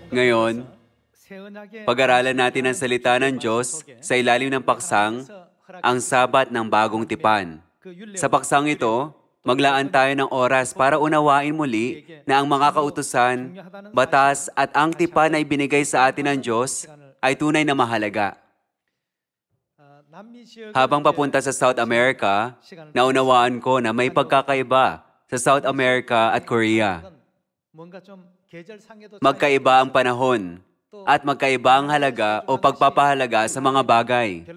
Ngayon, pag-aralan natin ang salita ng Diyos sa ilalim ng paksang, ang Sabat ng Bagong Tipan. Sa paksang ito, maglaan tayo ng oras para unawain muli na ang mga kautusan, batas at ang tipan na ibinigay sa atin ng Diyos ay tunay na mahalaga. Habang papunta sa South America, naunawaan ko na may pagkakaiba sa South America at Korea. Magkaiba ang panahon at magkaiba ang halaga o pagpapahalaga sa mga bagay.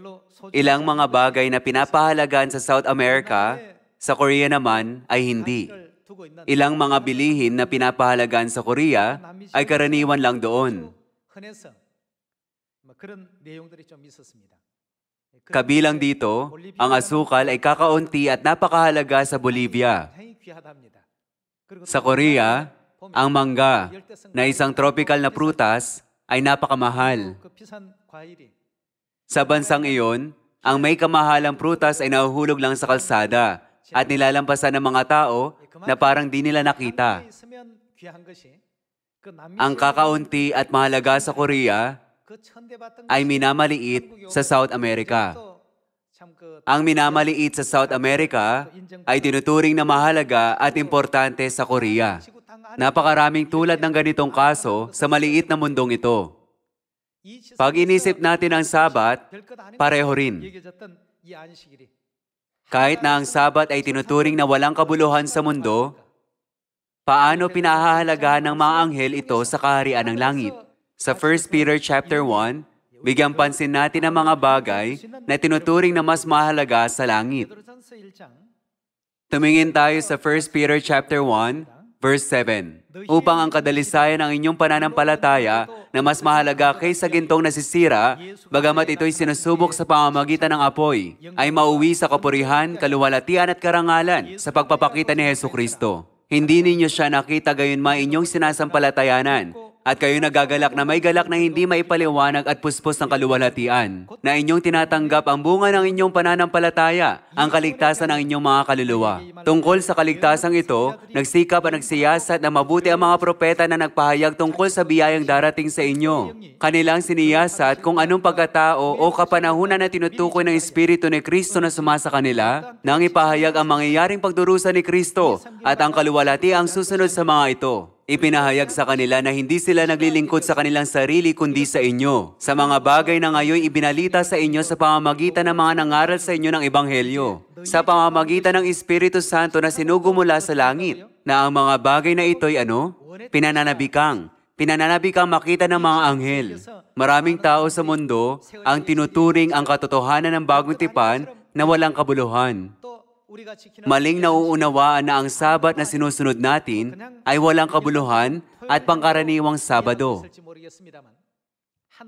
Ilang mga bagay na pinapahalagaan sa South America, sa Korea naman ay hindi. Ilang mga bilihin na pinapahalagaan sa Korea ay karaniwan lang doon. Kabilang dito, ang asukal ay kakaunti at napakahalaga sa Bolivia. Sa Korea, ang mangga, na isang tropical na prutas, ay napakamahal. Sa bansang iyon, ang may kamahalang prutas ay nahuhulog lang sa kalsada at nilalampasan ng mga tao na parang di nila nakita. Ang kakaunti at mahalaga sa Korea ay minamaliit sa South America. Ang minamaliit sa South America ay tinuturing na mahalaga at importante sa Korea. Napakaraming tulad ng ganitong kaso sa maliit na mundong ito. Pag inisip natin ang Sabat, pareho rin. Kahit na ang Sabat ay tinuturing na walang kabuluhan sa mundo, paano pinahahalagahan ng mga anghel ito sa kaharian ng langit? Sa 1 Peter chapter 1, bigyang pansin natin ang mga bagay na tinuturing na mas mahalaga sa langit. Tumingin tayo sa 1 Peter chapter 1, verse 7. Upang ang kadalisayan ng inyong pananampalataya na mas mahalaga kaysa gintong nasisira, bagamat ito'y sinusubok sa pamamagitan ng apoy, ay mauwi sa kapurihan, kaluwalhatian at karangalan sa pagpapakita ni Jesucristo. Hindi ninyo siya nakita gayunman inyong sinasampalatayanan, at kayo nagagalak na may galak na hindi maipaliwanag at puspos ng kaluwalhatian, na inyong tinatanggap ang bunga ng inyong pananampalataya, ang kaligtasan ng inyong mga kaluluwa. Tungkol sa kaligtasang ito, nagsikap at nagsiyasat na mabuti ang mga propeta na nagpahayag tungkol sa biyayang darating sa inyo. Kanilang siniyasat kung anong pagkatao o kapanahunan na tinutukoy ng Espiritu ni Kristo na sumasa kanila, nang ipahayag ang mangyayaring pagdurusa ni Kristo at ang kaluwalhatiang susunod sa mga ito. Ipinahayag sa kanila na hindi sila naglilingkod sa kanilang sarili kundi sa inyo, sa mga bagay na ngayon ibinalita sa inyo sa pamamagitan ng mga nangaral sa inyo ng Ebanghelyo, sa pamamagitan ng Espiritu Santo na sinugo mula sa langit, na ang mga bagay na ito'y pinananabikang makita ng mga anghel. Maraming tao sa mundo ang tinuturing ang katotohanan ng bagong tipan na walang kabuluhan. Maling nauunawaan na ang Sabat na sinusunod natin ay walang kabuluhan at pangkaraniwang Sabado.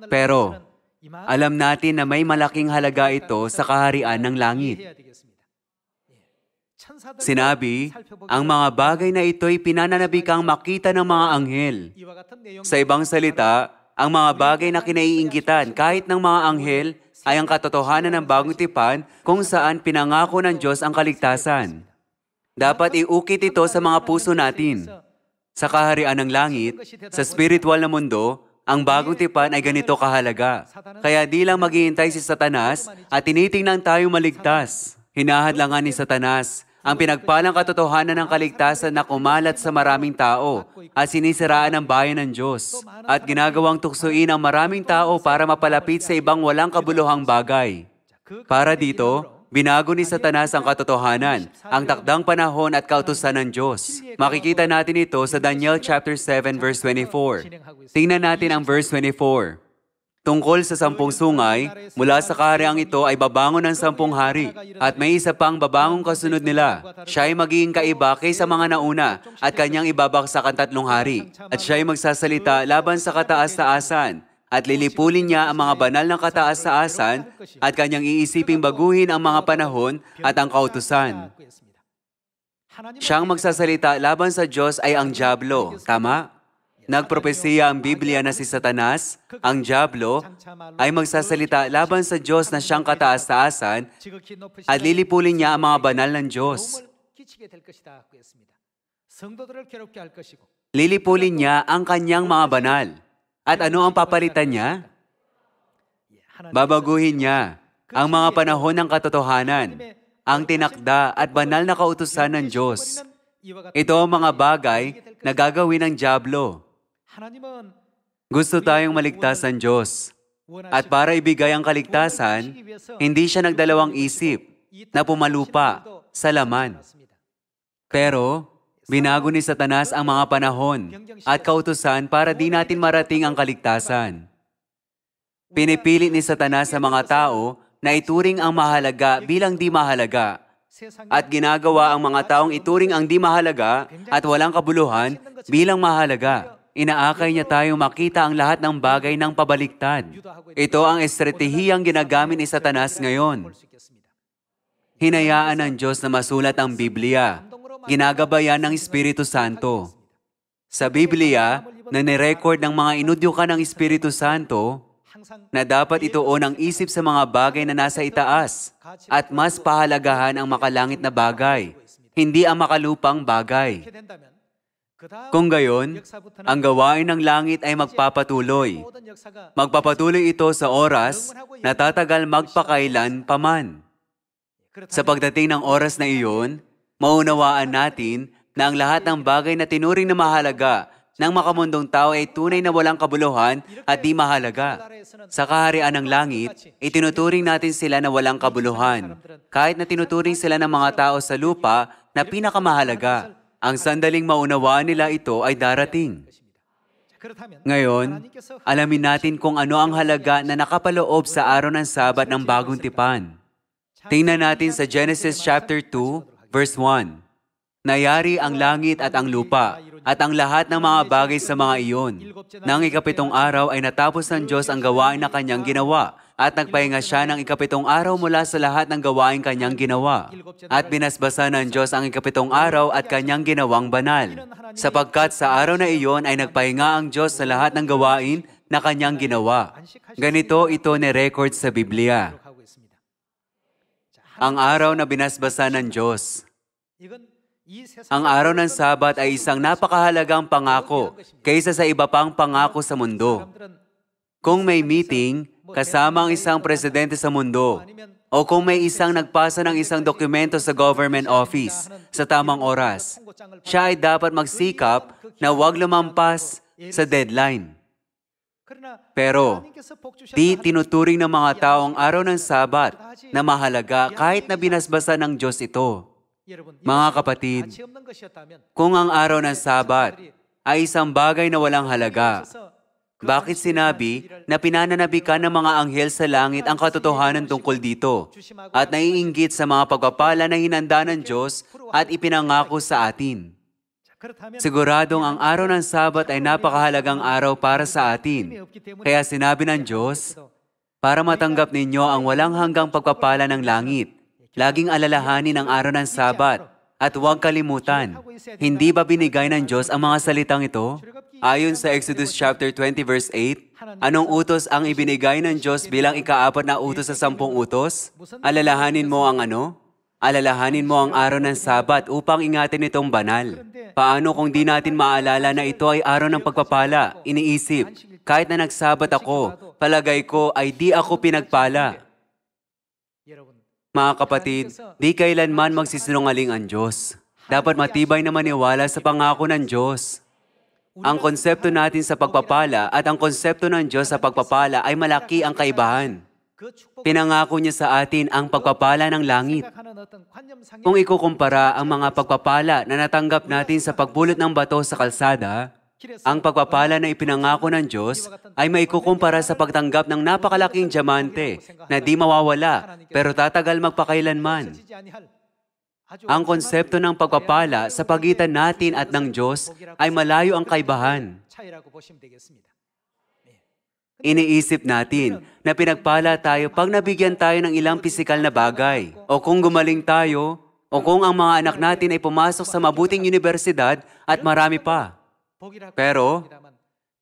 Pero, alam natin na may malaking halaga ito sa kaharian ng langit. Sinabi, ang mga bagay na ito'y pinananabikang makita ng mga anghel. Sa ibang salita, ang mga bagay na kinaiinggitan kahit ng mga anghel ay ang katotohanan ng bagong tipan kung saan pinangako ng Diyos ang kaligtasan. Dapat iukit ito sa mga puso natin. Sa kaharian ng langit, sa spiritual na mundo, ang bagong tipan ay ganito kahalaga. Kaya di lang maghihintay si Satanas at tinitingnan tayo maligtas. Hinahadlangan ni Satanas ang pinagpalang katotohanan ng kaligtasan na kumalat sa maraming tao at sinisiraan ang bayan ng Diyos at ginagawang tuksuin ang maraming tao para mapalapit sa ibang walang kabuluhang bagay. Para dito, binago ni Satanas ang katotohanan, ang takdang panahon at kautusan ng Diyos. Makikita natin ito sa Daniel chapter 7 verse 24. Tingnan natin ang verse 24. Tungkol sa 10 sungay, mula sa kahariang ito ay babangon ng 10 hari, at may isa pang babangong kasunod nila. Siya ay magiging kaiba kaysa mga nauna, at kanyang ibabagsak ang 3 hari. At siya ay magsasalita laban sa kataas-taasan, at lilipulin niya ang mga banal ng kataas-taasan, at kanyang iisiping baguhin ang mga panahon at ang kautusan. Siyang magsasalita laban sa Diyos ay ang Diablo, tama? Nagpropesiya ang Biblia na si Satanas, ang Diablo, ay magsasalita laban sa Diyos na siyang kataas-taasan at lilipulin niya ang mga banal ng Diyos. Lilipulin niya ang kanyang mga banal. At ano ang papalitan niya? Babaguhin niya ang mga panahon ng katotohanan, ang tinakda at banal na kautusan ng Diyos. Ito ang mga bagay na gagawin ng dyablo. Gusto tayong maligtas ng Diyos. At para ibigay ang kaligtasan, hindi siya nagdalawang isip na pumalupa sa laman. Pero, binago ni Satanas ang mga panahon at kautusan para di natin marating ang kaligtasan. Pinipili ni Satanas sa mga tao na ituring ang mahalaga bilang di mahalaga at ginagawa ang mga taong ituring ang di mahalaga at walang kabuluhan bilang mahalaga. Inaakay niya tayong makita ang lahat ng bagay ng pabaliktad. Ito ang estratehiyang ginagamit ni Satanas ngayon. Hinayaan ng Diyos na masulat ang Biblia. Ginagabayan ng Espiritu Santo. Sa Biblia, na nirecord ng mga inudyukan ng Espiritu Santo na dapat ituon ang isip sa mga bagay na nasa itaas at mas pahalagahan ang makalangit na bagay, hindi ang makalupang bagay. Kung gayon, ang gawain ng langit ay magpapatuloy. Magpapatuloy ito sa oras na tatagal magpakailan paman. Sa pagdating ng oras na iyon, maunawaan natin na ang lahat ng bagay na tinuring na mahalaga ng makamundong tao ay tunay na walang kabuluhan at di mahalaga. Sa kaharian ng langit, itinuturing natin sila na walang kabuluhan, kahit na tinuturing sila ng mga tao sa lupa na pinakamahalaga. Ang sandaling maunawaan nila ito ay darating. Ngayon, alamin natin kung ano ang halaga na nakapaloob sa araw ng Sabat ng Bagong Tipan. Tingnan natin sa Genesis chapter 2, verse 1. Nayari ang langit at ang lupa, at ang lahat ng mga bagay sa mga iyon. Nang ikapitong araw ay natapos ng Diyos ang gawain na kanyang ginawa, at nagpahinga siya ng ikapitong araw mula sa lahat ng gawain kanyang ginawa. At binasbasa ng Diyos ang ikapitong araw at kanyang ginawang banal. Sapagkat sa araw na iyon ay nagpahinga ang Diyos sa lahat ng gawain na kanyang ginawa. Ganito ito ni-record sa Biblia. Ang araw na binasbasa ng Diyos. Ang araw ng Sabat ay isang napakahalagang pangako kaysa sa iba pang pangako sa mundo. Kung may meeting, kasama ang isang presidente sa mundo, o kung may isang nagpasa ng isang dokumento sa government office sa tamang oras, siya ay dapat magsikap na huwag lumampas sa deadline. Pero, di tinuturing ng mga tao ang araw ng Sabat na mahalaga kahit na binasbasa ng Diyos ito. Mga kapatid, kung ang araw ng Sabat ay isang bagay na walang halaga, bakit sinabi na pinananabikan ng mga anghel sa langit ang katotohanan tungkol dito at naiinggit sa mga pagpapala na hinanda ng Diyos at ipinangako sa atin? Siguradong ang araw ng Sabat ay napakahalagang araw para sa atin. Kaya sinabi ng Diyos, para matanggap ninyo ang walang hanggang pagpapala ng langit, laging alalahanin ang araw ng Sabat at huwag kalimutan. Hindi ba binigay ng Diyos ang mga salitang ito? Ayon sa Exodus chapter 20 verse 8, anong utos ang ibinigay ng Diyos bilang ika-4 na utos sa 10 utos? Alalahanin mo ang ano? Alalahanin mo ang araw ng Sabat upang ingatin itong banal. Paano kung di natin maalala na ito ay araw ng pagpapala? Iniisip, kahit na nagsabat ako, palagay ko ay di ako pinagpala. Mga kapatid, di kailanman magsisinungaling ang Diyos. Dapat matibay na maniwala sa pangako ng Diyos. Ang konsepto natin sa pagpapala at ang konsepto ng Diyos sa pagpapala ay malaki ang kaibahan. Pinangako niya sa atin ang pagpapala ng langit. Kung ikukumpara ang mga pagpapala na natanggap natin sa pagbulot ng bato sa kalsada, ang pagpapala na ipinangako ng Diyos ay maikukumpara sa pagtanggap ng napakalaking diamante na di mawawala pero tatagal magpakailanman. Ang konsepto ng pagpapala sa pagitan natin at ng Diyos ay malayo ang kaibahan. Iniisip natin na pinagpala tayo pag nabigyan tayo ng ilang pisikal na bagay, o kung gumaling tayo, o kung ang mga anak natin ay pumasok sa mabuting universidad at marami pa. Pero,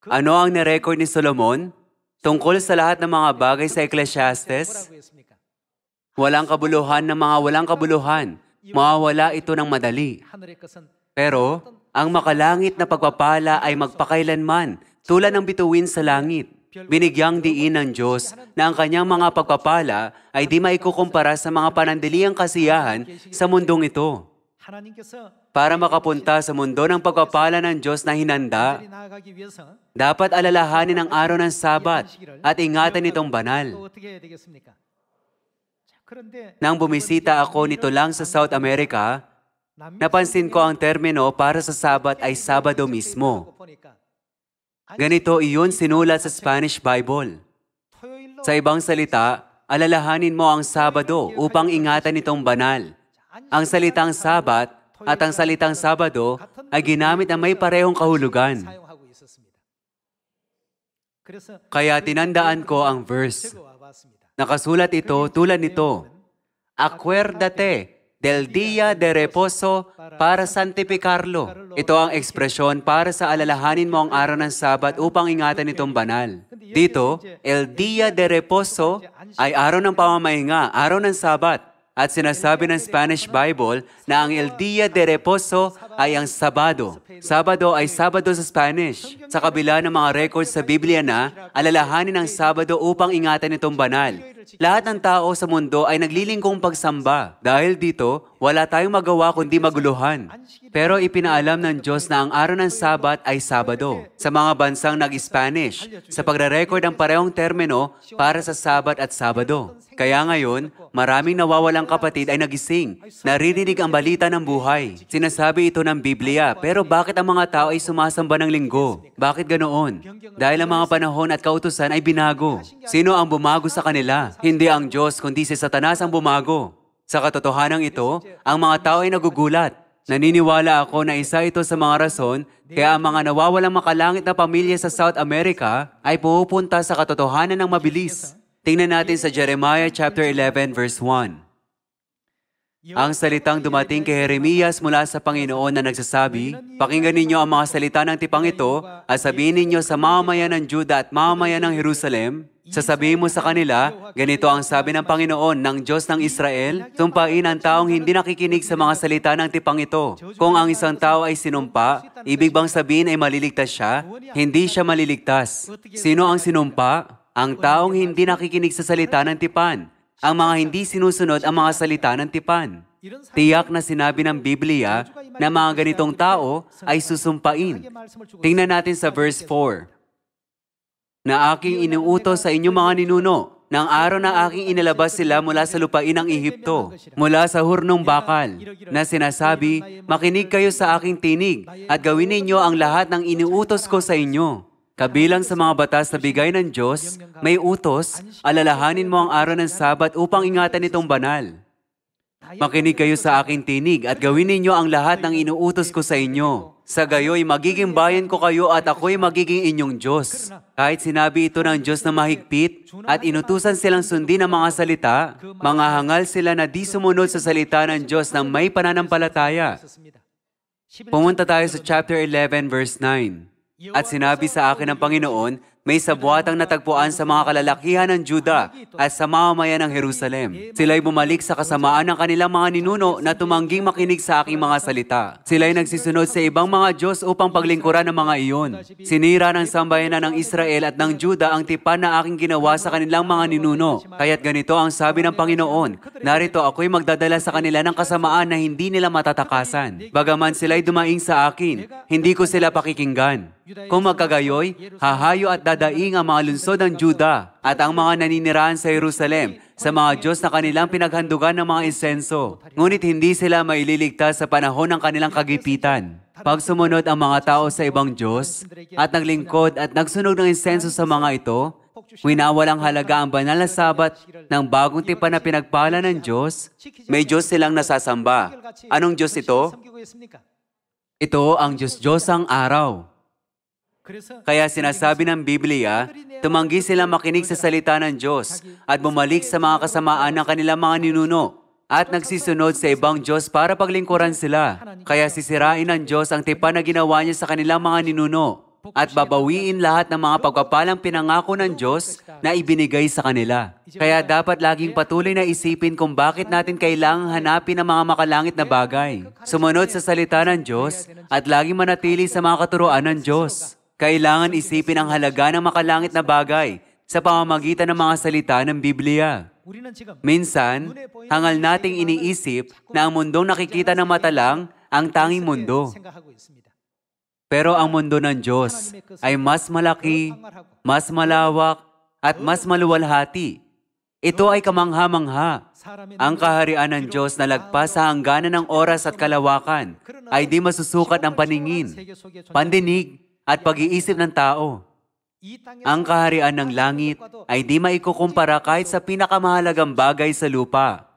ano ang nirecord ni Solomon tungkol sa lahat ng mga bagay sa Ecclesiastes? Walang kabuluhan ng mga walang kabuluhan. Mawawala ito ng madali. Pero, Ang makalangit na pagpapala ay magpakailanman, tulad ng bituin sa langit. Binigyang diin ng Diyos na ang kanyang mga pagpapala ay di maikukumpara sa mga panandaliang kasiyahan sa mundong ito. Para makapunta sa mundo ng pagpapala ng Diyos na hinanda, dapat alalahanin ang araw ng Sabat at ingatan itong banal. Nang bumisita ako nito lang sa South America, napansin ko ang termino para sa Sabat ay Sabado mismo. Ganito iyon sinulat sa Spanish Bible. Sa ibang salita, alalahanin mo ang Sabado upang ingatan itong banal. Ang salitang Sabat at ang salitang Sabado ay ginamit na may parehong kahulugan. Kaya tinandaan ko ang verse. Nakasulat ito tulad nito, Acuérdate del día de reposo para santificarlo. Ito ang ekspresyon para sa alalahanin mo ang araw ng Sabat upang ingatan itong banal. Dito, el día de reposo ay araw ng pamamahinga, araw ng Sabat. At sinasabi ng Spanish Bible na ang el día de reposo ay ang Sabado. Sabado ay Sabado sa Spanish. Sa kabila ng mga records sa Biblia na alalahanin ang Sabado upang ingatan itong banal. Lahat ng tao sa mundo ay naglilingkong pagsamba. Dahil dito, wala tayong magawa kundi maguluhan. Pero ipinaalam ng Diyos na ang araw ng Sabat ay Sabado. Sa mga bansang nag-Spanish, sa pagre-record ang parehong termino para sa Sabat at Sabado. Kaya ngayon, maraming nawawalang kapatid ay nagising. Naririnig ang balita ng buhay. Sinasabi ito ng Biblia, pero bakit ang mga tao ay sumasamba ng linggo? Bakit ganoon? Dahil ang mga panahon at kautusan ay binago. Sino ang bumago sa kanila? Hindi ang Diyos, kundi si Satanas ang bumago. Sa katotohanan ito, ang mga tao ay nagugulat. Naniniwala ako na isa ito sa mga rason kaya ang mga nawawalang makalangit na pamilya sa South America ay pupunta sa katotohanan ng mabilis. Tingnan natin sa Jeremiah chapter 11 verse 1. Ang salitang dumating kay Jeremias mula sa Panginoon na nagsasabi, Pakinggan ninyo ang mga salita ng tipang ito at sabihin ninyo sa mamamayan ng Juda at mamamayan ng Jerusalem, sasabihin mo sa kanila, ganito ang sabi ng Panginoon ng Diyos ng Israel, tumpain ang taong hindi nakikinig sa mga salita ng tipang ito. Kung ang isang tao ay sinumpa, ibig bang sabihin ay maliligtas siya? Hindi siya maliligtas. Sino ang sinumpa? Ang taong hindi nakikinig sa salita ng tipan. Ang mga hindi sinusunod ang mga salita ng tipan. Tiyak na sinabi ng Biblia na mga ganitong tao ay susumpain. Tingnan natin sa verse 4. Na aking inuutos sa inyong mga ninuno, ng araw na aking inilabas sila mula sa lupain ng Ehipto, mula sa hurnong bakal, na sinasabi, makinig kayo sa aking tinig, at gawin ninyo ang lahat ng inuutos ko sa inyo. Kabilang sa mga batas na bigay ng Diyos, may utos, alalahanin mo ang araw ng Sabat upang ingatan itong banal. Makinig kayo sa aking tinig at gawin ninyo ang lahat ng inuutos ko sa inyo. Sa gayoy, magiging bayan ko kayo at ako'y magiging inyong Diyos. Kahit sinabi ito ng Diyos na mahigpit at inutusan silang sundin ang mga salita, mga hangal sila na di sumunod sa salita ng Diyos ng may pananampalataya. Pumunta tayo sa chapter 11 verse 9. At sinabi sa akin ng Panginoon, may sabwatang natagpuan sa mga kalalakihan ng Juda at sa mamamayan ng Jerusalem. Sila'y bumalik sa kasamaan ng kanilang mga ninuno na tumangging makinig sa aking mga salita. Sila'y nagsisunod sa ibang mga Diyos upang paglingkuran ng mga iyon. Sinira ng sambayanan ng Israel at ng Juda ang tipan na aking ginawa sa kanilang mga ninuno. Kaya't ganito ang sabi ng Panginoon, narito ako'y magdadala sa kanila ng kasamaan na hindi nila matatakasan. Bagaman sila'y dumaing sa akin, hindi ko sila pakikinggan. Kung magkagayoy, hahayo at dadaing ang mga lungsod ng Juda at ang mga naninirahan sa Jerusalem sa mga Diyos na kanilang pinaghandugan ng mga insenso. Ngunit hindi sila maililigtas sa panahon ng kanilang kagipitan. Pag sumunod ang mga tao sa ibang Diyos at naglingkod at nagsunog ng insenso sa mga ito, winawalang halaga ang banal na Sabat ng bagong tipan na pinagpala ng Diyos, may Diyos silang nasasamba. Anong Diyos ito? Ito ang Diyos-Diyosang araw. Kaya sinasabi ng Biblia, tumanggi sila makinig sa salita ng Diyos at bumalik sa mga kasamaan ng kanilang mga ninuno at nagsisunod sa ibang Diyos para paglingkuran sila. Kaya sisirain ng Diyos ang tipan na ginawa niya sa kanilang mga ninuno. at babawiin lahat ng mga pagpapalang pinangako ng Diyos na ibinigay sa kanila. Kaya dapat laging patuloy na isipin kung bakit natin kailangang hanapin ang mga makalangit na bagay. Sumunod sa salita ng Diyos at laging manatili sa mga katuruan ng Diyos. Kailangan isipin ang halaga ng makalangit na bagay sa pamamagitan ng mga salita ng Biblia. Minsan, hangal nating iniisip na ang mundong nakikita ng mata lang ang tanging mundo. Pero ang mundo ng Diyos ay mas malaki, mas malawak, at mas maluwalhati. Ito ay kamangha-mangha. Ang kaharian ng Diyos na lagpas sa hangganan ng oras at kalawakan ay di masusukat ng paningin, pandinig, at pag-iisip ng tao. Ang kaharian ng langit ay di maikukumpara kahit sa pinakamahalagang bagay sa lupa.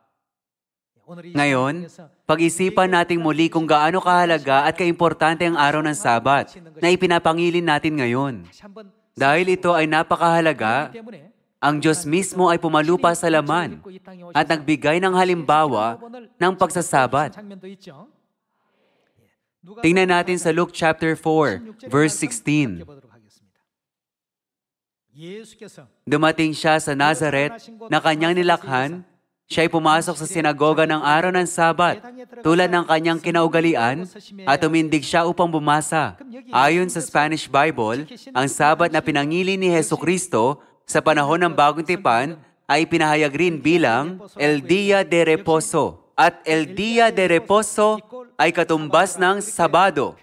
Ngayon, pag-isipan nating muli kung gaano kahalaga at kaimportante ang araw ng Sabat na ipinapangilin natin ngayon. Dahil ito ay napakahalaga, ang Diyos mismo ay pumalupa sa laman at nagbigay ng halimbawa ng pagsasabat. Tingnan natin sa Luke chapter 4, verse 16. Dumating siya sa Nazareth na kanyang nilakhan. Siya'y pumasok sa sinagoga ng araw ng Sabat, tulad ng kanyang kinaugalian, at tumindig siya upang bumasa. Ayon sa Spanish Bible, ang Sabat na pinangili ni Jesucristo sa panahon ng Bagong Tipan ay pinahayag rin bilang El Día de Reposo. At El Día de Reposo ay katumbas ng Sabado.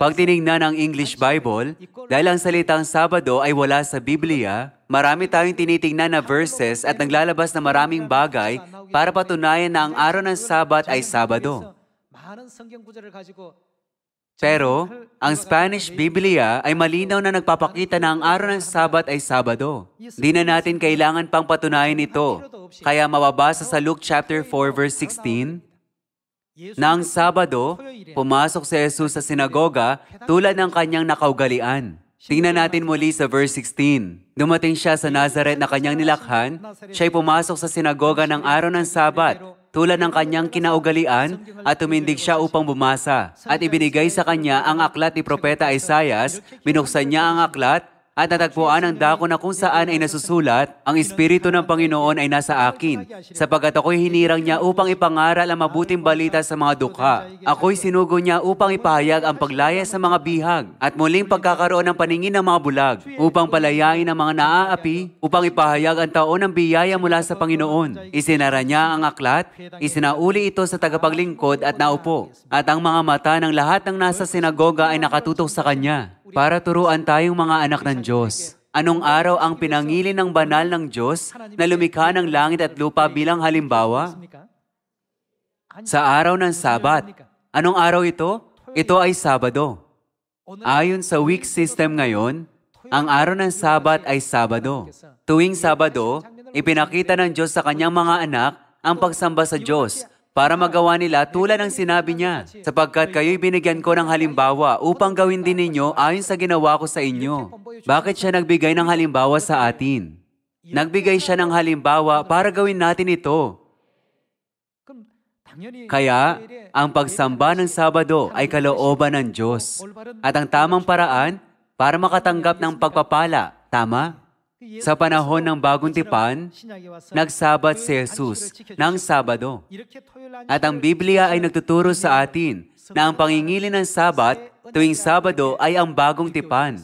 Pag tinignan ang English Bible, dahil ang salitang Sabado ay wala sa Biblia, marami tayong tinitingnan na verses at naglalabas na maraming bagay para patunayan na ang araw ng Sabat ay Sabado. Pero, ang Spanish Biblia ay malinaw na nagpapakita na ang araw ng Sabat ay Sabado. Di na natin kailangan pang patunayan ito. Kaya mababasa sa Luke chapter 4 verse 16, Nang Sabado, pumasok si Jesus sa sinagoga tulad ng kanyang nakaugalian. Tingnan natin muli sa verse 16. Dumating siya sa Nazareth na kanyang nilakhan, siya'y pumasok sa sinagoga ng araw ng Sabat, tulad ng kanyang kinaugalian, at tumindig siya upang bumasa. At ibinigay sa kanya ang aklat ni Propeta Isaias, binuksan niya ang aklat, at natagpuan ang dako na kung saan ay nasusulat, ang Espiritu ng Panginoon ay nasa akin, sapagkat ako'y hinirang niya upang ipangaral ang mabuting balita sa mga dukha. Ako'y sinugo niya upang ipahayag ang paglaya sa mga bihag, at muling pagkakaroon ng paningin ng mga bulag, upang palayain ang mga naaapi, upang ipahayag ang taon ng biyaya mula sa Panginoon. Isinara niya ang aklat, isinauli ito sa tagapaglingkod at naupo, at ang mga mata ng lahat ng nasa sinagoga ay nakatutok sa kanya, para turuan tayong mga anak ng Diyos. Anong araw ang pinangili ng banal ng Diyos na lumikha ng langit at lupa bilang halimbawa? Sa araw ng Sabat. Anong araw ito? Ito ay Sabado. Ayon sa week system ngayon, ang araw ng Sabat ay Sabado. Tuwing Sabado, ipinakita ng Diyos sa kanyang mga anak ang pagsamba sa Diyos para magawa nila tulad ng sinabi niya, sapagkat kayo'y binigyan ko ng halimbawa upang gawin din ninyo ayon sa ginawa ko sa inyo. Bakit siya nagbigay ng halimbawa sa atin? Nagbigay siya ng halimbawa para gawin natin ito. Kaya, ang pagsamba ng Sabado ay kalooban ng Diyos at ang tamang paraan para makatanggap ng pagpapala. Tama? Sa panahon ng Bagong Tipan, nagsabat si Jesus ng Sabado. At ang Biblia ay nagtuturo sa atin na ang pangingili ng Sabat tuwing Sabado ay ang Bagong Tipan.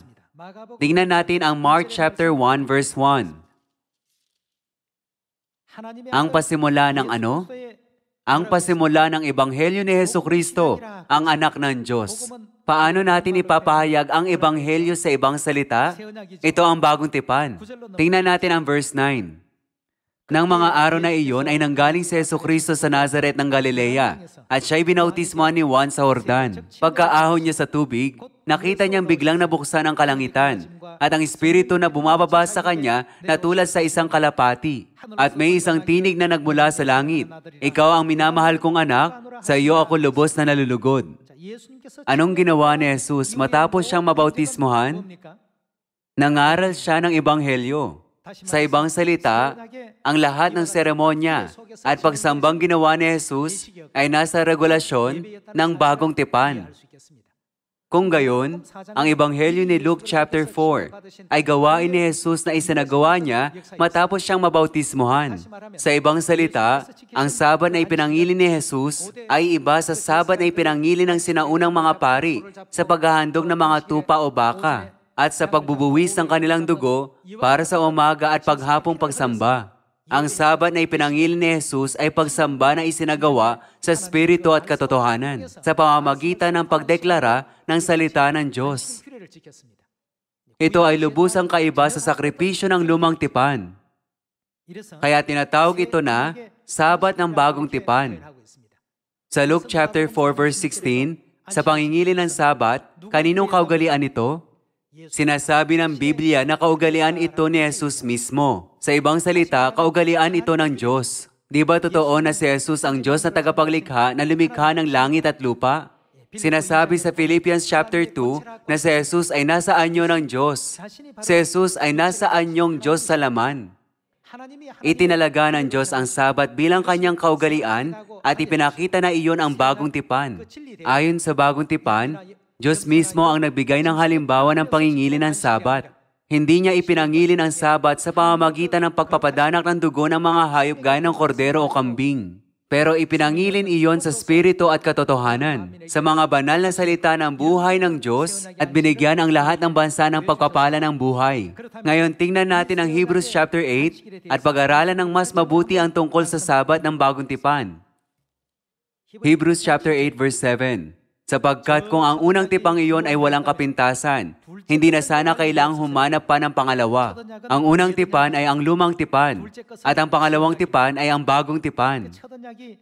Tingnan natin ang Mark chapter 1 verse 1. Ang pasimula ng ano? Ang pasimula ng Ebanghelyo ni Jesucristo, ang anak ng Diyos. Paano natin ipapahayag ang Ebanghelyo sa ibang salita? Ito ang Bagong Tipan. Tingnan natin ang verse 9. Nang mga araw na iyon ay nanggaling si Jesucristo sa Nazareth ng Galilea at siya'y binautismohan ni Juan sa Jordan. Pagkaahon niya sa tubig, nakita niyang biglang nabuksan ang kalangitan at ang Espiritu na bumababa sa kanya na tulad sa isang kalapati. At may isang tinig na nagmula sa langit. Ikaw ang minamahal kong anak, sa iyo ako lubos na nalulugod. Anong ginawa ni Jesus matapos siyang mabautismohan? Nangaral siya ng Ebanghelyo. Sa ibang salita, ang lahat ng seremonya at pagsambang ginawa ni Jesus ay nasa regulasyon ng Bagong Tipan. Kung gayon, ang Ebanghelyo ni Luke chapter 4 ay gawain ni Jesus na isinagawa niya matapos siyang mabautismuhan. Sa ibang salita, ang Sabat na ipinangili ni Jesus ay iba sa Sabat na ipinangili ng sinaunang mga pari sa paghahandog ng mga tupa o baka at sa pagbubuwis ng kanilang dugo para sa umaga at paghapong pagsamba. Ang Sabat na ipinangili ni Jesus ay pagsamba na isinagawa sa Espiritu at katotohanan sa pamamagitan ng pagdeklara ng salita ng Diyos. Ito ay lubusang kaiba sa sakripisyo ng lumang tipan. Kaya tinatawag ito na Sabat ng bagong tipan. Sa Luke chapter 4 verse 16, sa pangingili ng Sabat, kaninong kaugalian ito? Sinasabi ng Biblia na kaugalian ito ni Jesus mismo. Sa ibang salita, kaugalian ito ng Diyos. Di ba totoo na si Jesus ang Diyos na tagapaglikha na lumikha ng langit at lupa? Sinasabi sa Philippians chapter 2 na si Jesus ay nasa anyo ng Diyos. Si Jesus ay nasa anyong Diyos sa laman. Itinalaga ng Diyos ang Sabat bilang kanyang kaugalian at ipinakita na iyon ang bagong tipan. Ayon sa bagong tipan, Diyos mismo ang nagbigay ng halimbawa ng pangingili ng Sabat. Hindi niya ipinangili ang Sabat sa pamamagitan ng pagpapadanak ng dugo ng mga hayop gaya ng kordero o kambing. Pero ipinangilin iyon sa Espiritu at katotohanan, sa mga banal na salita ng buhay ng Diyos at binigyan ang lahat ng bansa ng pagpapala ng buhay. Ngayon, tingnan natin ang Hebrews chapter 8 at pag-aralan ng mas mabuti ang tungkol sa Sabat ng bagong tipan. Hebrews chapter 8 verse 7. Sapagkat kung ang unang tipang iyon ay walang kapintasan, hindi na sana kailangang humanap pa ng pangalawa. Ang unang tipan ay ang lumang tipan, at ang pangalawang tipan ay ang bagong tipan.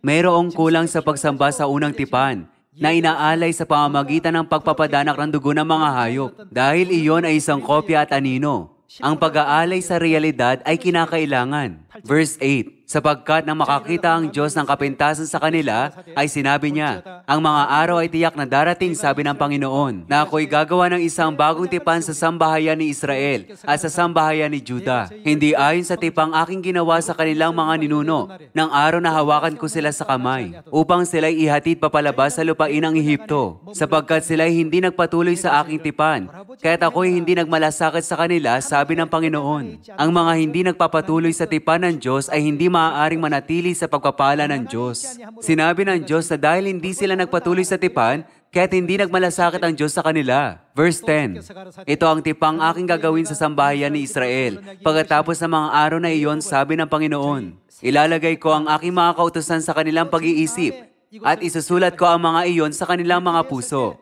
Mayroong kulang sa pagsamba sa unang tipan, na inaalay sa pamamagitan ng pagpapadanak ng dugo ng mga hayop, dahil iyon ay isang kopya at anino. Ang pag-aalay sa realidad ay kinakailangan. Verse 8, sapagkat nang makakita ang Diyos ng kapintasan sa kanila, ay sinabi niya, ang mga araw ay tiyak na darating, sabi ng Panginoon, na ako'y gagawa ng isang bagong tipan sa sambahayan ni Israel at sa sambahayan ni Juda. Hindi ayon sa tipang aking ginawa sa kanilang mga ninuno, ng araw na hawakan ko sila sa kamay, upang sila'y ihatid papalabas sa lupain ng Ehipto, sapagkat sila'y hindi nagpatuloy sa aking tipan, kaya't ako'y hindi nagmalasakit sa kanila, sabi ng Panginoon. Ang mga hindi nagpapatuloy sa tipan ng Diyos ay hindi maaaring manatili sa pagpapala ng Diyos. Sinabi ng Diyos na dahil hindi sila nagpatuloy sa tipan, kaya't hindi nagmalasakit ang Diyos sa kanila. Verse 10, ito ang tipang aking gagawin sa sambahayan ni Israel. Pagkatapos ng mga araw na iyon, sabi ng Panginoon, ilalagay ko ang aking mga kautusan sa kanilang pag-iisip at isusulat ko ang mga iyon sa kanilang mga puso.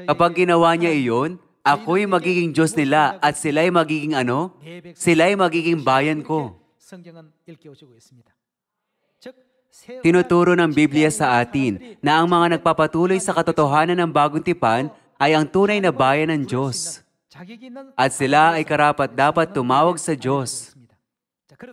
Kapag ginawa niya iyon, ako'y magiging Diyos nila at sila'y magiging ano? Sila'y magiging bayan ko. Tinuturo ng Biblia sa atin na ang mga nagpapatuloy sa katotohanan ng bagong tipan ay ang tunay na bayan ng Diyos. At sila ay karapat-dapat tumawag sa Diyos.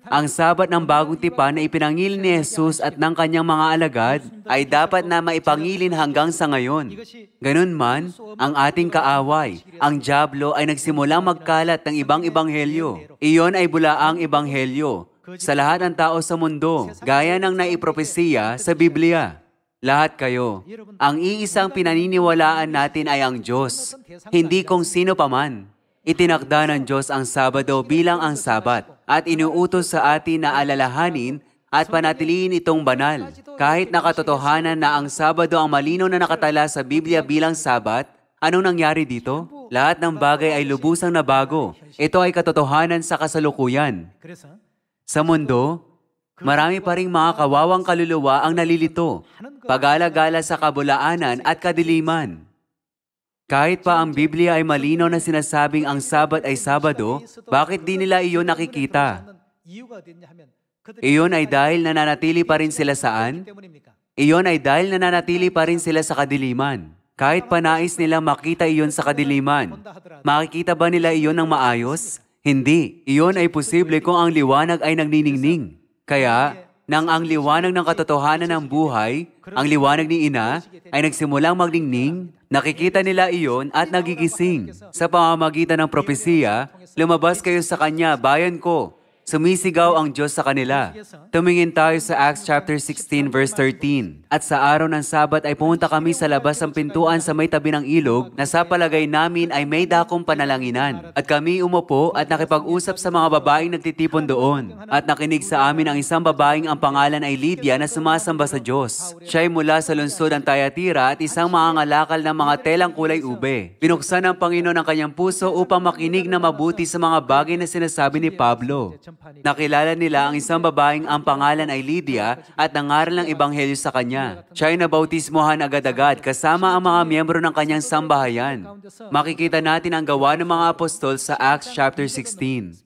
Ang Sabat ng bagong tipan na ipinangilin ni Jesus at ng kanyang mga alagad ay dapat na maipangilin hanggang sa ngayon. Ganun man, ang ating kaaway, ang dyablo ay nagsimulang magkalat ng ibang ebanghelyo. Iyon ay bulaang ebanghelyo sa lahat ng tao sa mundo, gaya ng naipropesiya sa Biblia. Lahat kayo, ang iisang pinaniniwalaan natin ay ang Diyos, hindi kung sino paman. Itinakda ng Diyos ang Sabado bilang ang Sabat at inuutos sa atin na alalahanin at panatilihin itong banal. Kahit nakatotohanan na ang Sabado ang malinaw na nakatala sa Biblia bilang Sabat, anong nangyari dito? Lahat ng bagay ay lubusang nabago. Ito ay katotohanan sa kasalukuyan. Sa mundo, marami pa ring mga kawawang kaluluwa ang nalilito, pag-alagala sa kabulaanan at kadiliman. Kahit pa ang Biblia ay malinaw na sinasabing ang Sabat ay Sabado, bakit di nila iyon nakikita? Iyon ay dahil nananatili pa rin sila saan? Iyon ay dahil nananatili pa rin sila sa kadiliman. Kahit pa nais nila makita iyon sa kadiliman, makikita ba nila iyon ng maayos? Hindi. Iyon ay posible kung ang liwanag ay nagniningning. Kaya, nang ang liwanag ng katotohanan ng buhay, ang liwanag ni Ina, ay nagsimulang magningning, nakikita nila iyon at nagigising. Sa pamamagitan ng propesiya, lumabas kayo sa Kanya, bayan ko. Sumisigaw ang Diyos sa kanila. Tumingin tayo sa Acts chapter 16 verse 13. At sa araw ng Sabat ay pumunta kami sa labas ng pintuan sa may tabi ng ilog na sa palagay namin ay may dakong panalanginan. At kami umupo at nakipag-usap sa mga babaeng nagtitipon doon. At nakinig sa amin ang isang babaeng ang pangalan ay Lydia na sumasamba sa Diyos. Siya ay mula sa lungsod ng Thyatira at isang mangangalakal ng mga telang kulay ube. Binuksan ng Panginoon ang kanyang puso upang makinig na mabuti sa mga bagay na sinasabi ni Pablo. Nakilala nila ang isang babaeng ang pangalan ay Lydia at nangaral ng ebanghelyo sa kanya. Siya ay nabautismohan agad-agad kasama ang mga miyembro ng kanyang sambahayan. Makikita natin ang gawa ng mga apostol sa Acts chapter 16.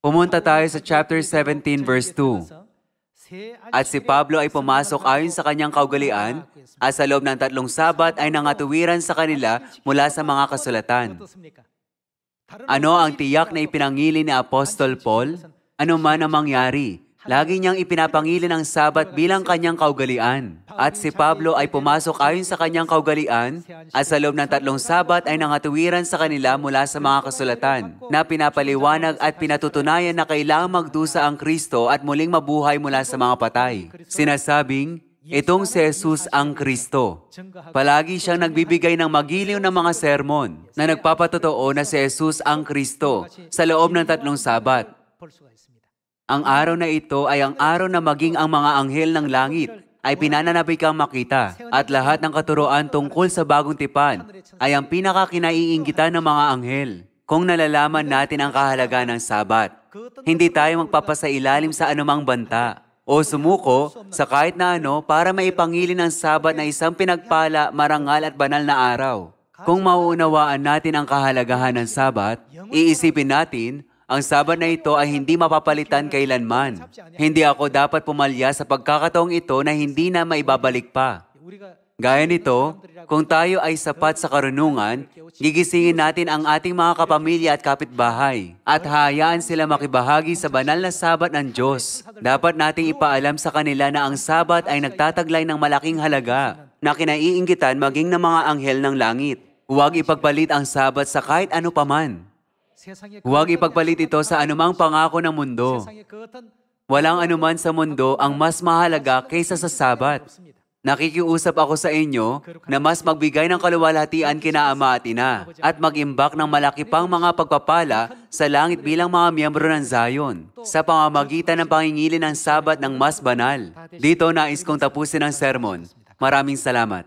Pumunta tayo sa chapter 17 verse 2. At si Pablo ay pumasok ayon sa kanyang kaugalian at sa loob ng 3 Sabat ay nangatuwiran sa kanila mula sa mga kasulatan. Ano ang tiyak na ipinangili ni Apostol Paul? Ano man ang mangyari, lagi niyang ipinapangili ng Sabat bilang kanyang kaugalian. At si Pablo ay pumasok ayon sa kanyang kaugalian at sa loob ng 3 Sabat ay nangatuwiran sa kanila mula sa mga kasulatan na pinapaliwanag at pinatutunayan na kailangang magdusa ang Kristo at muling mabuhay mula sa mga patay. Sinasabing, itong si Jesus ang Kristo. Palagi siyang nagbibigay ng magiliw na mga sermon na nagpapatotoo na si Jesus ang Kristo sa loob ng 3 Sabat. Ang araw na ito ay ang araw na maging ang mga anghel ng langit ay pinananabik kang makita at lahat ng katuroan tungkol sa bagong tipan ay ang pinakakinaiinggitan ng mga anghel. Kung nalalaman natin ang kahalagaan ng Sabat, hindi tayo magpapasailalim sa anumang banta o sumuko sa kahit na ano para maipangilin ang Sabat na isang pinagpala, marangal at banal na araw. Kung mauunawaan natin ang kahalagahan ng Sabat, iisipin natin, ang Sabat na ito ay hindi mapapalitan kailanman. Hindi ako dapat pumalya sa pagkakataong ito na hindi na maibabalik pa. Gaya nito, kung tayo ay sapat sa karunungan, gigisingin natin ang ating mga kapamilya at kapitbahay at hayaan sila makibahagi sa banal na Sabat ng Diyos. Dapat nating ipaalam sa kanila na ang Sabat ay nagtataglay ng malaking halaga na kinaiinggitan maging ng mga anghel ng langit. Huwag ipagpalit ang Sabat sa kahit ano paman. Huwag ipagpalit ito sa anumang pangako ng mundo. Walang anuman sa mundo ang mas mahalaga kaysa sa Sabat. Nakikiusap ako sa inyo na mas magbigay ng kaluwalhatian kina Ama at Ina at mag-imbak ng malaki pang mga pagpapala sa langit bilang mga miyembro ng Zion sa pamamagitan ng pangingili ng Sabat ng mas banal. Dito nais kong tapusin ang sermon. Maraming salamat.